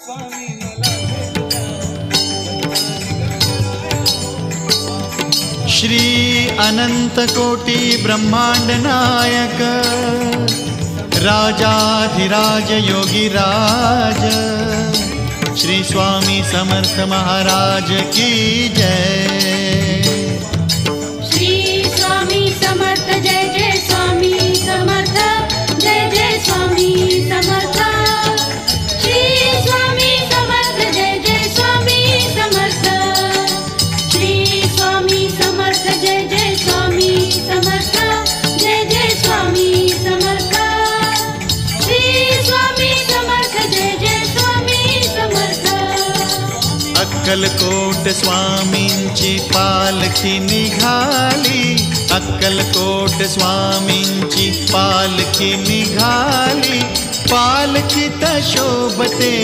स्वामी मला भेट द्या. श्री अनंत कोटी ब्रह्मांड नायक राजाधिराज योगीराज श्री स्वामी समर्थ महाराज की जय. श्री स्वामी समर्थ जय जय स्वामी समर्थ जय जय स्वामी समर्थ. श्री स्वामी समर्थ जय जय स्वामी समर्थ. श्री स्वामी समर्थ जय जय स्वामी समर्थ जय जय स्वामी समर्थ. श्री स्वामी समर्थ जय जय स्वामी समर्थ. अक्कलकोट स्वामींची पालखी निघाली, अक्कलकोट स्वामींची पालखी निघाली, पालखीत शोभते